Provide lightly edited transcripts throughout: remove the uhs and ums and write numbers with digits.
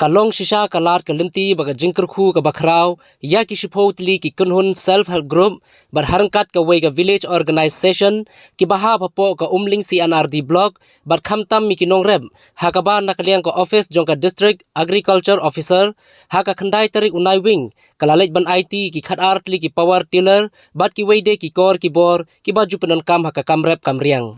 kalong shisha kalat kalenti baga jingkerku ka bakrau ya ki shipotli ki kunhun self help group berharangkat ka wei ka village organization ki baha papo ka umling CNRD block bar khamtam mi ki nongrem hakaba nakaliang ka office jong ka district agriculture officer haka khandai tarik unai wing kalalej ban IT ki khat artli ki power tiller bat ki wei de ki kor ki bor ki baju penan kam haka kamrep kamriang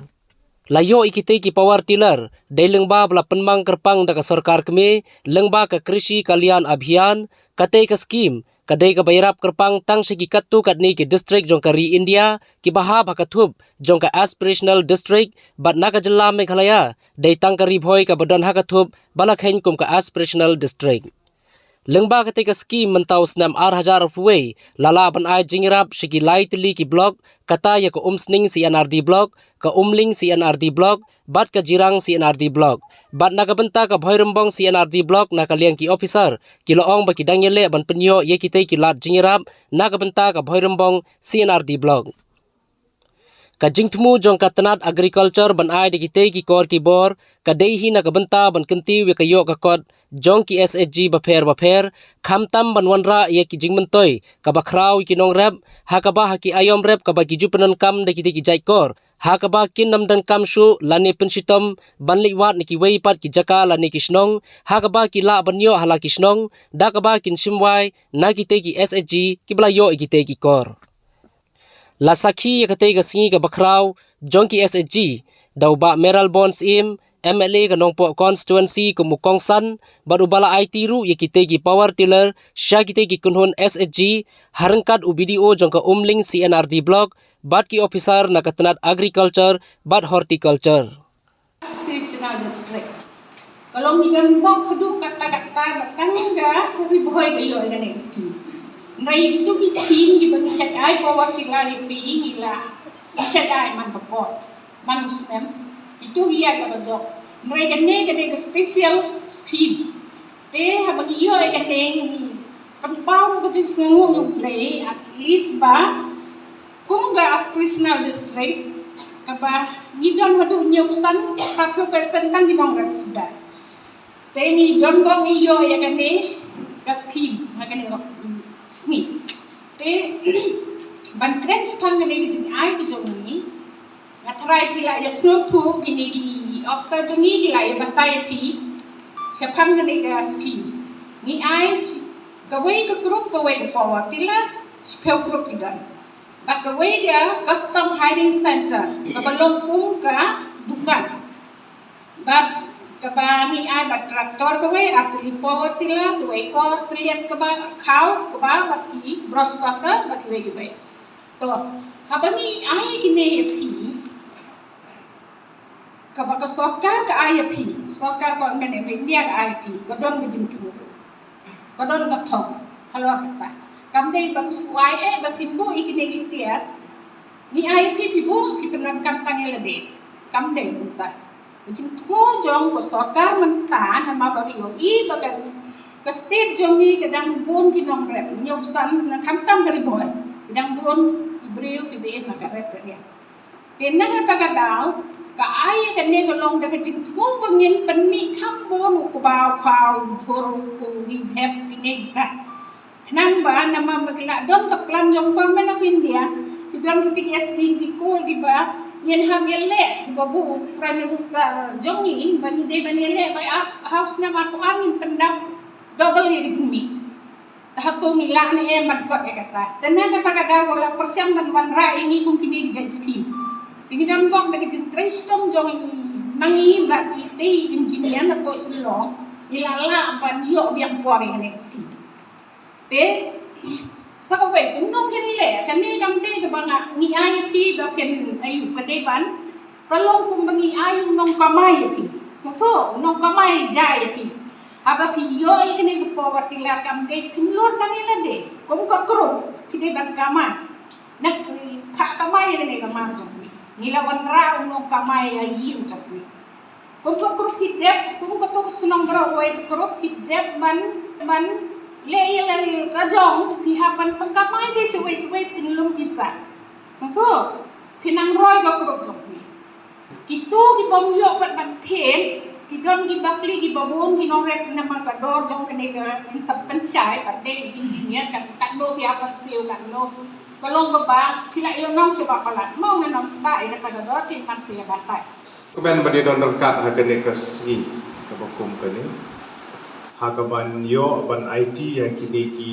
layo ikite ki power tiller de lengba bla penmang kerpang da ka sarkar keme lengba ka krishi kalian abhiyan kate ka scheme kadai ka bayrap kerpang tang segi katu katni ki district jong ka ri India ki bahab hakathub jong ka aspirational district bat naka jilla Meghalaya de tang ka ribhoi ka badan hakathub balakhen kum ka aspirational district lengba kate ka scheme mentau snam 8,000 rupiah lala ban ai jingrap segi laitli ki blok kata ya ka umsning CNRD blok ka umling CNRD blok bat ka jirang CNRD blok bat naga benta ka bhoirembong CNRD blok naka liang ki officer ki loong ba ki dangyele ban penyo ye kite ki lat jingrap naga benta ka bhoirembong CNRD blok ka jingtmu jong ka tanat agriculture ban ai de kite ki kor ki bor ka deihi na ka benta ban kenti we ka yo ka kot jong ki SHG bafer khamtam ban wanra ye ki jingmentoy ka bakrau ki nong rep hakaba haki ayom rep ka ba ki jupenan kam de kite ki jaikor hakaba kin namdan kam shu lani pensitom ban liwat ni ki wei pat ki jaka lani ki snong hakaba ki la ban yo hala ki snong dakaba kin simwai na kite ki SHG ki bla yo kite ki kor la sakhi ya kate ka singi ka bakrau jongki SHG dauba meral bonds im MLA ka nongpo constituency kumukong san baru bala IT ru ya kite ki power tiller sya kite ki kunhun SHG harangkat UBDO jongka umling CNRD block bat ki officer na katanat agriculture bat horticulture aspirational district kalau ngidan bok hadu kata-kata batangga tapi boy gayo ga next Ngai itu ki scheme di bani syak ai power tiller ri ngila syak ai man kapot man muslim itu iya ga bajok ngai ganne ga de special scheme te ha bagi yo ai ga teng kampau ga jing sengu yu play at least ba kung ga aspirational district kaba ngidon hadu nyusan 40% tan di nong sudah te ni don bo ngi yo ai ga ne ga scheme ha ga ne sni te ban krench pangane gi ai gi jongi atrai pila ya sno thu gini gi officer jongi gi la ya batai pi sepang ne ga ski ni ai ka wei ka group ka wei power tila spell group idan bat ka wei dia custom hiding center ka balong kung ka dukan bat kabani ai bat traktor ka wei atli power tila duai ko triat ka ba khau ka ba bat ki brush cutter bat wei ki wei to habani ai ki ne phi ka ba ka sokar ka ai phi sokar ko men ne dia ai phi ka don ki jing tu ka don ka thong halo ta kam dei ba suai ba pimbu iki ne gi tia ni ai phi bu ki tenan kam tangel de kam dei ta jing thu jong ko sokar menta nama bagi yo I bagan ka state jongi kadang bon ki nong rep nyok san na khamtam kali boy kadang bon ibreu ki be na ka rep ya tenang ta ka daw ka ai ka ne ko long da ka jing thu bangin pan mi kham bon ko ba khau thor ko gi thep ki ne ta nang ba nama magla don ka plan jong kon men of India ki don ki SDG ko di ba yen ham yelle babu prime minister jongi bani de bani yelle by house na ma ko angin pendap double ye jimi hato ngi la ni e mat ko e kata tena kata kada wala persiam dan wan ra ini mungkin di jan scheme tingidan bok da jin tristom jongi mangi ba ite engineer na ko silo ilala ban yo biang po ni scheme te sao vậy cũng nông thiên lệ cái này đam tê cái bằng nghĩ ai khi đó phiền ai cái đây bán kalau cũng bằng nghĩ ai nông cam ai pi số thô nông cam ai jai pi apa pi yo cái này cái poverty là cam đây pin lor tăng lên đây cũng có kru khi đây bán cam ai nak cam ai này cam ai trong pi nghĩ là ban ra nông cam ai ai trong pi cũng có kru thịt đẹp cũng có tô sunong bro vậy kru thịt đẹp ban le ka jong pihapan pagkamay de suway pinlum isa so to pinang roy ga krop jong ni kitu ki bom yo pat ban them Kidon gi bakli gi babon gi norep na magador jong kene ga in sab pensyai pate engineer kan lo bi apan siu kan lo kalong ga ba kila yo nong sebab palat mau nganong tai na kagador tin man sia batai. Kemudian bani don dekat hakene kasi kabakum kene hakaban yo ban IT yang kini ki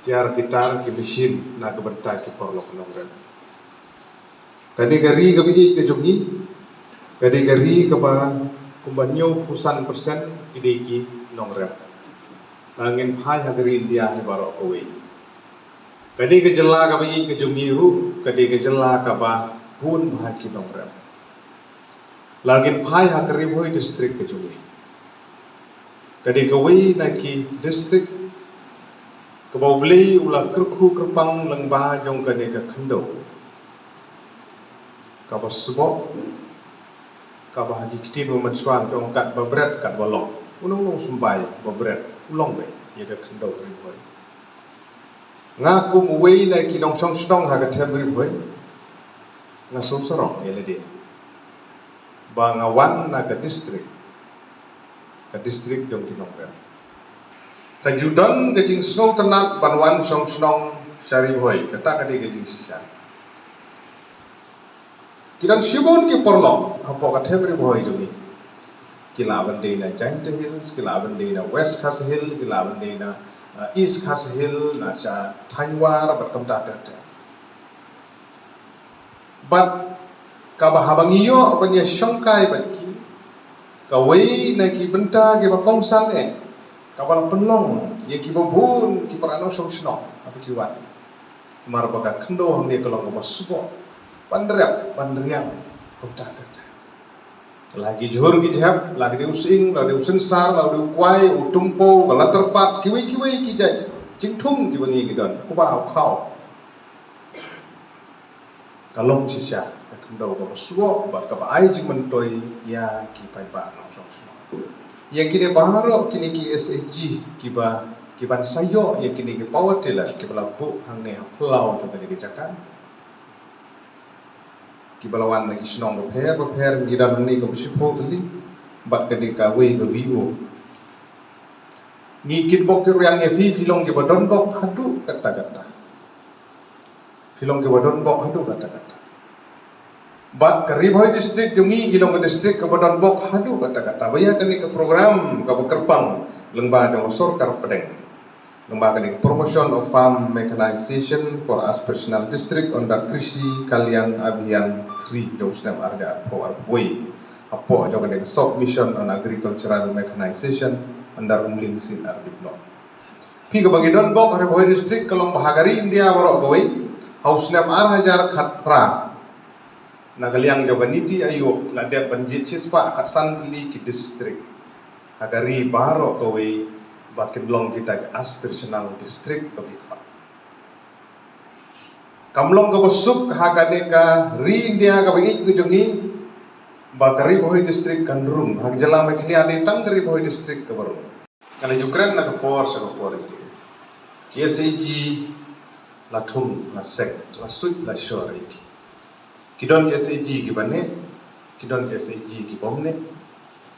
tiar gitar ki mesin na kebentar ki porlok nongren. Kani gari gabi ke jogi kani gari ke ba kumbanyo pusan persen kideki nongrem langin phai hagari India he baro kowe kadi ke jela ka bi ke jumiru kadi ke jela ka ba pun bahaki nongrem langin phai hagari boy district ke jumi kadi kowe naki district ke bawli ula kerku kerpang lengba jong kadi ke khendo ka basbo kabahagi kitin mo manswang jong kat babret kat bolong unong sumbai babret ulong be ye ka khndo ri boy nga kum wei na kinong song song ha ka them ri boy nga so sorong ye le de ba nga wan na ka district jong kinong re ka judon ka jing snow tanat banwan song song sari boy kata ka de ka jing sisa kidan shibon ki porlo apo ka thebri boy jogi kilaban de na Giant Hills kilaban de na West Khas Hill kilaban de na East Khas Hill na cha Thainwar bat kam ta bat ka bahabangiyo apanya shongkai bat ki ka wei na ki benta ki ba kongsan ka bal penlong ye ki bobun ki parano song sno apa ki wat mar ba ka khndo hang ne kolong ba subo pandriang kota lagi johor ki jap lagi using lagi usensar lagi kuai utumpo bala terpat kiwi ki jai jingthum ki bangi ki don ku ba khau kalong sisa ka khndo ba suo ba ka ai jing mentoi ya ki pai ba no song yang kini baharo kini ki SSG ki ban sayo yang kini ki power tiller ki bala bu hang ne plau to ki jakan ki balawan na kisnong repair gidan ni ko sipo tali bat kadika we go vivo ni kit bok ki yang vi filong ki badon bok hadu kata filong ki badon bok hadu kata bat Karibhoy district jungi gilong district ka badon bok hadu kata baya kani ka program ka bekerpang lengba jong sorkar pedeng lengba kani promotion of farm mechanization for aspirational district under Krishi Kalyan Abhiyan 3 jong snam arga pro arway apo jong kani submission on agricultural mechanization under umling sin arbi blok pi ka bagi don bok Karibhoy district kalong bahagari India warok gawai haus snam hajar khatpra nagaliang joganiti ayo ladep banjit sispa khatsan tili ki district hagari baro kawai bat kedlong kita aspirational district bagi khat kamlong ka busuk hagane ka ri India ka bagi kujongi bakari boy district kandrung hag jala mekhli ade tangri boy district ka baru kana jukran na ka por sa ka por iki KSAG la thum la sek la sut la shor iki kidon KSAG ki bane kidon KSAG ki bomne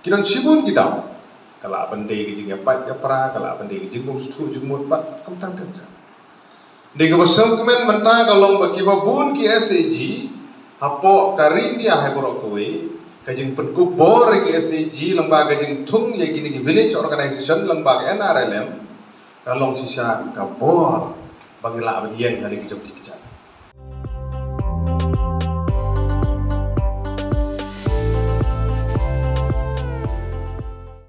kidon shibun ki dam kala bande ki jing pat ya pra kala bande ki jing stu jing mut pat kam tang tang de ko sangmen manta kalong baki babun ki SAG hapo karindia hai borok kowe kajing penku bor ki SAG lembaga jing thung ye kini ki village organization lembaga NRLM kalong sisa ka bor bagi la abdian hari ki jok ki